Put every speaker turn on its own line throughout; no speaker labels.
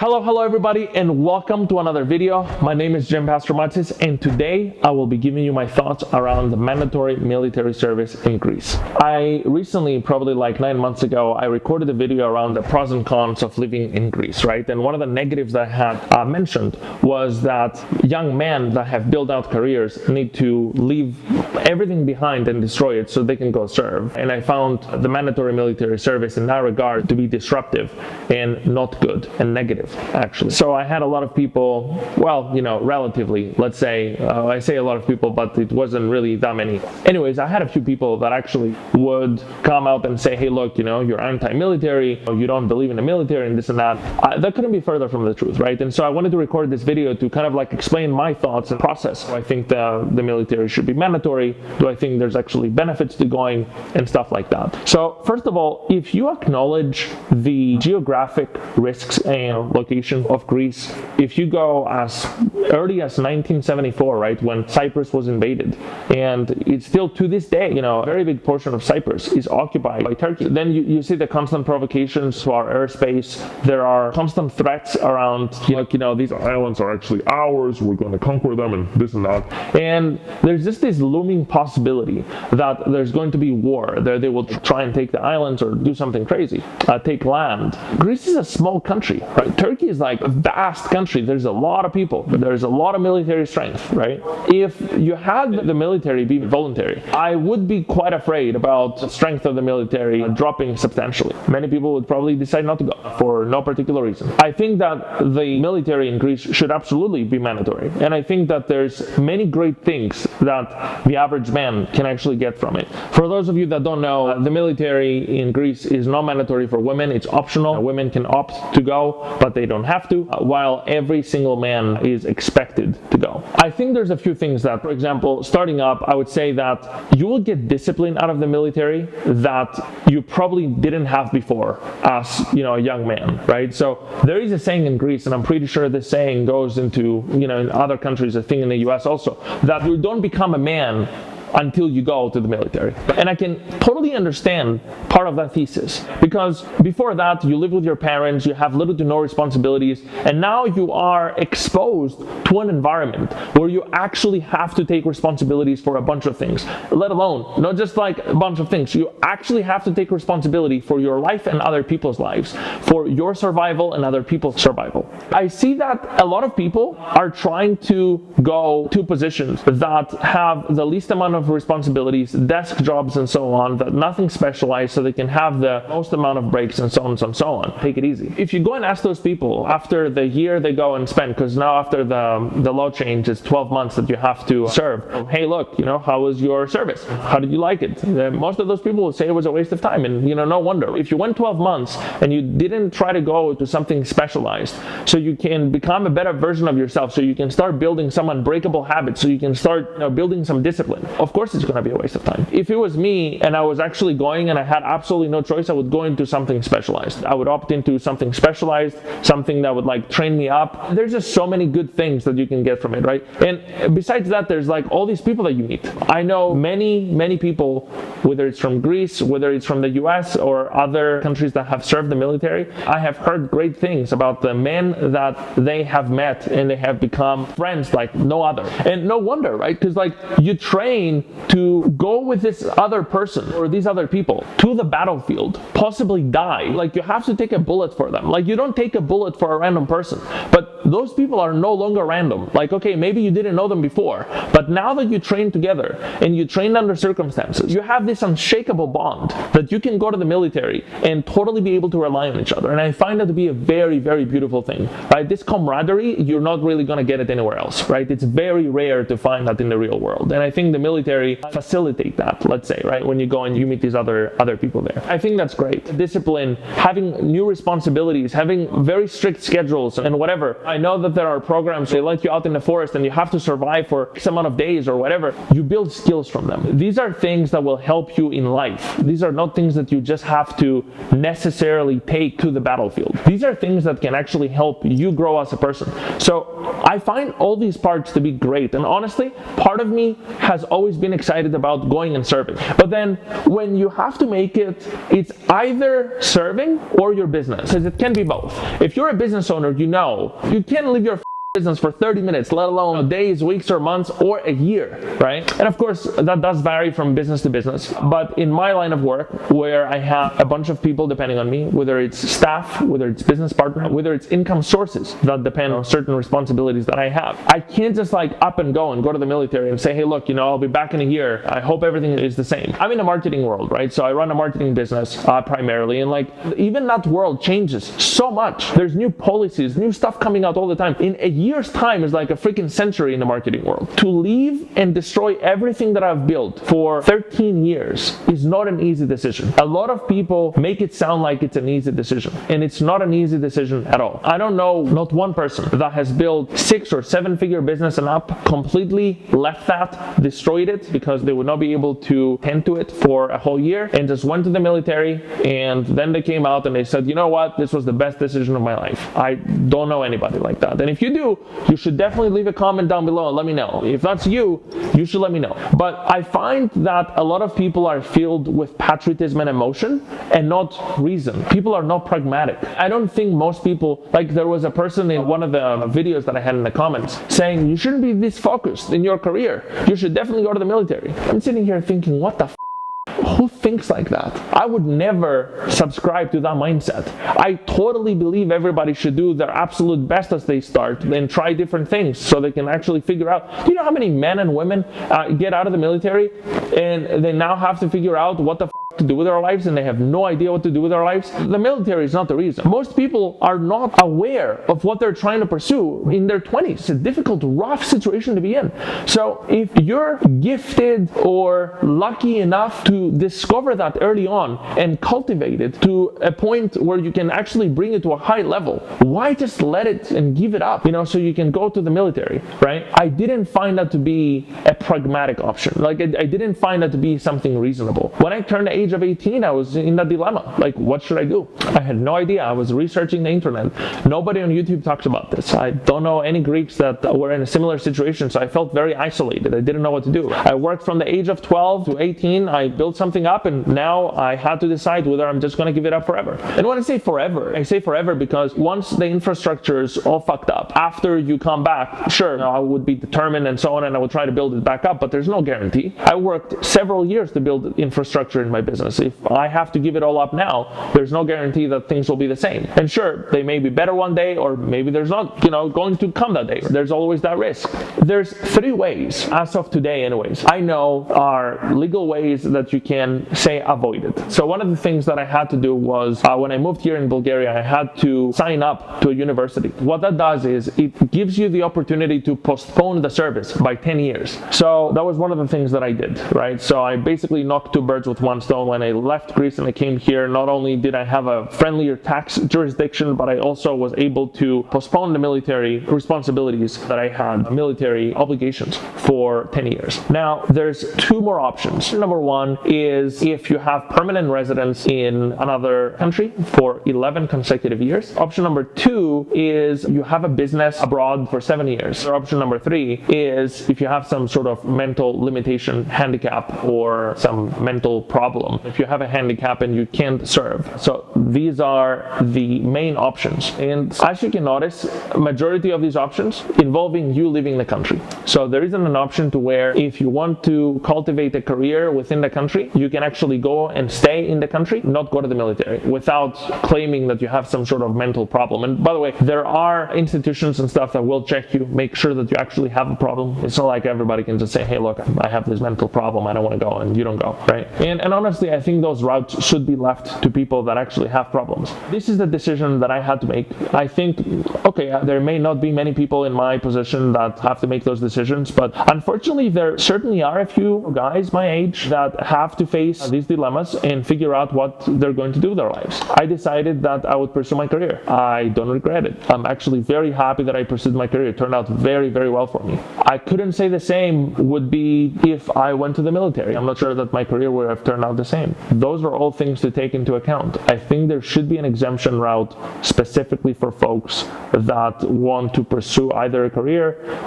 Hello everybody, and welcome to another video. My name is Jim Pastor-Matis, and today I will be giving you my thoughts around the mandatory military service in Greece. I recently, probably like 9 months ago, I recorded a video around the pros and cons of living in Greece, right? And one of the negatives that I had mentioned was that young men that have built out careers need to leave everything behind and destroy it so they can go serve. And I found the mandatory military service in that regard to be disruptive and not good and negative, actually. So I had a lot of people, well, relatively, let's say, I say a lot of people, but it wasn't really that many. Anyways, I had a few people that actually would come out and say, hey, look, you're anti-military, you don't believe in the military and this and that. That couldn't be further from the truth, right? And so I wanted to record this video to kind of like explain my thoughts and process. Do I think the military should be mandatory? Do I think there's actually benefits to going and stuff like that? So first of all, if you acknowledge the geographic risks and location of Greece, if you go as early as 1974, right, when Cyprus was invaded, and it's still to this day, a very big portion of Cyprus is occupied by Turkey. Then you see the constant provocations to our airspace. There are constant threats around, these islands are actually ours, we're going to conquer them and this and that. And there's just this looming possibility that there's going to be war. They will try and take the islands or do something crazy, take land. Greece is a small country, right? Turkey is like a vast country. There's a lot of people. There's a lot of military strength, right? If you had the military be voluntary, I would be quite afraid about the strength of the military dropping substantially. Many people would probably decide not to go for no particular reason. I think that the military in Greece should absolutely be mandatory. And I think that there's many great things that the average man can actually get from it. For those of you that don't know, the military in Greece is not mandatory for women. It's optional. Women can opt to go, but they don't have to, while every single man is expected to go. I think there's a few things that, for example, starting up, I would say that you will get discipline out of the military that you probably didn't have before as, a young man, right? So there is a saying in Greece, and I'm pretty sure this saying goes into, in other countries, I think in the US also, that you don't become a man until you go to the military. And I can totally understand part of that thesis, because before that you live with your parents, you have little to no responsibilities, and now you are exposed to an environment where you actually have to take responsibilities for a bunch of things, let alone not just like a bunch of things. You actually have to take responsibility for your life and other people's lives, for your survival and other people's survival. I see that a lot of people are trying to go to positions that have the least amount of responsibilities, desk jobs and so on, that nothing specialized, so they can have the most amount of breaks and so on and so on. Take it easy. If you go and ask those people after the year they go and spend, because now after the law change, it's 12 months that you have to serve. Hey, look, how was your service? How did you like it? Most of those people will say it was a waste of time, and no wonder. If you went 12 months and you didn't try to go to something specialized so you can become a better version of yourself, so you can start building some unbreakable habits, so you can start building some discipline, of course it's going to be a waste of time. If it was me and I was actually going and I had absolutely no choice, I would go into something specialized. I would opt into something specialized, something that would train me up. There's just so many good things that you can get from it, right? And besides that, there's all these people that you meet. I know many people, whether it's from Greece, whether it's from the US or other countries that have served the military. I have heard great things about the men that they have met, and they have become friends like no other. And no wonder, right? Because you train to go with this other person or these other people to the battlefield, possibly die. You have to take a bullet for them. You don't take a bullet for a random person, but those people are no longer random. Okay, maybe you didn't know them before, but now that you train together and you train under circumstances, you have this unshakable bond that you can go to the military and totally be able to rely on each other. And I find that to be a very, very beautiful thing, right? This camaraderie, you're not really going to get it anywhere else, right? It's very rare to find that in the real world. And I think the military facilitate that, let's say, right? When you go and you meet these other people there. I think that's great. Discipline, having new responsibilities, having very strict schedules and whatever. I I know that there are programs, they let you out in the forest and you have to survive for X amount of days or whatever. You build skills from them. These are things that will help you in life. These are not things that you just have to necessarily take to the battlefield. These are things that can actually help you grow as a person. So I find all these parts to be great. And honestly, part of me has always been excited about going and serving. But then when you have to make it, it's either serving or your business, because it can be both. If you're a business owner, you know you can't live your business for 30 minutes, let alone days, weeks, or months, or a year, right? And of course, that does vary from business to business. But in my line of work, where I have a bunch of people depending on me, whether it's staff, whether it's business partner, whether it's income sources that depend on certain responsibilities that I have, I can't just like up and go to the military and say, hey, look, I'll be back in a year. I hope everything is the same. I'm in the marketing world, right? So I run a marketing business primarily, and like even that world changes so much. There's new policies, new stuff coming out all the time. In a year's time is like a freaking century in the marketing world. To leave and destroy everything that I've built for 13 years is not an easy decision. A lot of people make it sound like it's an easy decision, and it's not an easy decision at all. I don't know not one person that has built 6 or 7 figure business and up, completely left that, destroyed it because they would not be able to tend to it for a whole year, and just went to the military, and then they came out and they said, you know what, this was the best decision of my life. I don't know anybody like that. And if you do, you should definitely leave a comment down below and let me know. If that's you, you should let me know. But I find that a lot of people are filled with patriotism and emotion and not reason. People are not pragmatic. I don't think most people, like there was a person in one of the videos that I had in the comments saying, you shouldn't be this focused in your career. You should definitely go to the military. I'm sitting here thinking, what the f***? Who thinks like that? I would never subscribe to that mindset. I totally believe everybody should do their absolute best as they start and try different things so they can actually figure out. Do you know how many men and women get out of the military and they now have to figure out what the f*** to do with their lives, and they have no idea what to do with their lives? The military is not the reason. Most people are not aware of what they're trying to pursue in their 20s. It's a difficult, rough situation to be in. So if you're gifted or lucky enough to discover that early on and cultivate it to a point where you can actually bring it to a high level, why just let it and give it up, so you can go to the military, right? I didn't find that to be a pragmatic option. Like I didn't find that to be something reasonable. When I turned the age of 18, I was in that dilemma. Like, what should I do? I had no idea. I was researching the internet. Nobody on YouTube talks about this. I don't know any Greeks that were in a similar situation, so I felt very isolated. I didn't know what to do. I worked from the age of 12 to 18. I built something up, and now I had to decide whether I'm just going to give it up forever. And when I say forever because once the infrastructure is all fucked up, after you come back, sure, I would be determined and so on, and I would try to build it back up, but there's no guarantee. I worked several years to build infrastructure in my business. If I have to give it all up now, there's no guarantee that things will be the same. And sure, they may be better one day, or maybe there's not, going to come that day. There's always that risk. There's 3 ways, as of today anyways, I know are legal ways that you can say avoid it. So one of the things that I had to do was, when I moved here in Bulgaria, I had to sign up to a university. What that does is it gives you the opportunity to postpone the service by 10 years. So that was one of the things that I did, right? So I basically knocked 2 birds with one stone. When I left Greece and I came here, not only did I have a friendlier tax jurisdiction, but I also was able to postpone the military responsibilities that I had, military obligations, for 10 years. Now, there's 2 more options. Number 1 is if you have permanent residence in another country for 11 consecutive years. Option number 2 is you have a business abroad for 7 years. Or option number 3 is if you have some sort of mental limitation, handicap, or some mental problem. If you have a handicap and you can't serve. So these are the main options. And as you can notice, majority of these options involving you leaving the country. So there isn't an option to where if you want to cultivate a career within the country, you can actually go and stay in the country, not go to the military, without claiming that you have some sort of mental problem. And by the way, there are institutions and stuff that will check you, make sure that you actually have a problem. It's not like everybody can just say, hey, look, I have this mental problem, I don't want to go, and you don't go, right? And honestly, honestly, I think those routes should be left to people that actually have problems. This is the decision that I had to make. I think, okay, there may not be many people in my position that have to make those decisions, but unfortunately, there certainly are a few guys my age that have to face these dilemmas and figure out what they're going to do with their lives. I decided that I would pursue my career. I don't regret it. I'm actually very happy that I pursued my career. It turned out very, very well for me. I couldn't say the same would be if I went to the military. I'm not sure that my career would have turned out the same. Those are all things to take into account. I think there should be an exemption route specifically for folks that want to pursue either a career,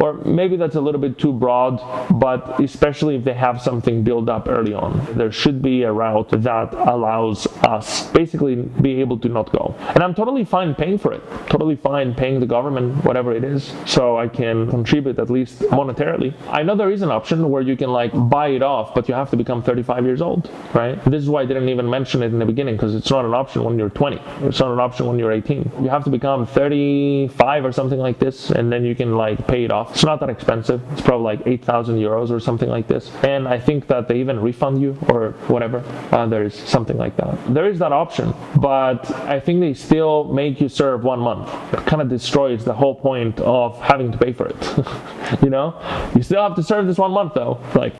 or maybe that's a little bit too broad, but especially if they have something built up early on. There should be a route that allows us basically be able to not go. And I'm totally fine paying for it. Totally fine paying the government, whatever it is, so I can contribute at least monetarily. I know there is an option where you can like buy it off, but you have to become 35 years old, right? This is why I didn't even mention it in the beginning, because it's not an option when you're 20. It's not an option when you're 18. You have to become 35 or something like this, and then you can like pay it off. It's not that expensive. It's probably like 8,000 euros or something like this. And I think that they even refund you or whatever. There is something like that. There is that option, but I think they still make you serve 1 month. It kind of destroys the whole point of having to pay for it. You know, you still have to serve this 1 month though. Like,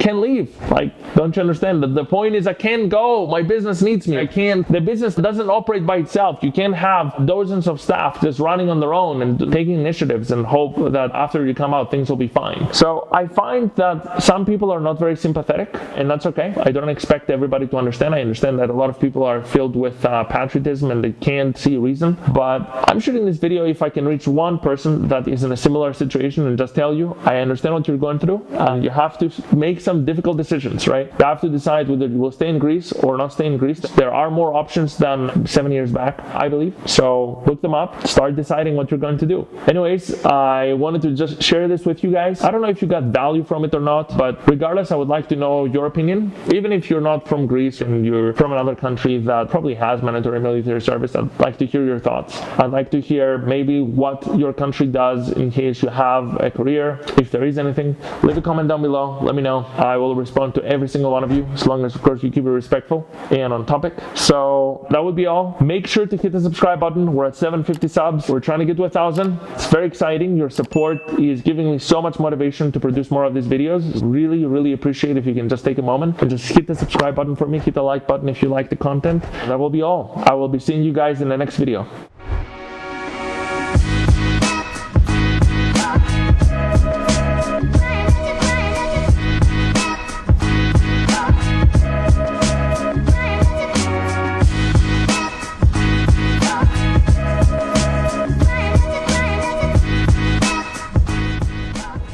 can't leave. Like, don't you understand that the point is I can't go, my business needs me. The business doesn't operate by itself. You can't have dozens of staff just running on their own and taking initiatives and hope that after you come out things will be fine. So I find that some people are not very sympathetic, and that's okay. I don't expect everybody to understand. I understand that a lot of people are filled with patriotism and they can't see reason, but I'm shooting this video if I can reach one person that is in a similar situation and just tell you, I understand what you're going through. You have to make some difficult decisions, right? You have to decide whether you will stay in Greece or not stay in Greece. There are more options than 7 years back, I believe. So look them up, start deciding what you're going to do. Anyways, I wanted to just share this with you guys. I don't know if you got value from it or not, but regardless, I would like to know your opinion. Even if you're not from Greece and you're from another country that probably has mandatory military service, I'd like to hear your thoughts. I'd like to hear maybe what your country does in case you have a career. If there is anything, leave a comment down below. Let me know. I will respond to every single one of you, as long as, of course, you keep it respectful and on topic. So that would be all. Make sure to hit the subscribe button. We're at 750 subs. We're trying to get to 1,000. It's very exciting. Your support is giving me so much motivation to produce more of these videos. Really, really appreciate if you can just take a moment and just hit the subscribe button for me. Hit the like button if you like the content. That will be all. I will be seeing you guys in the next video.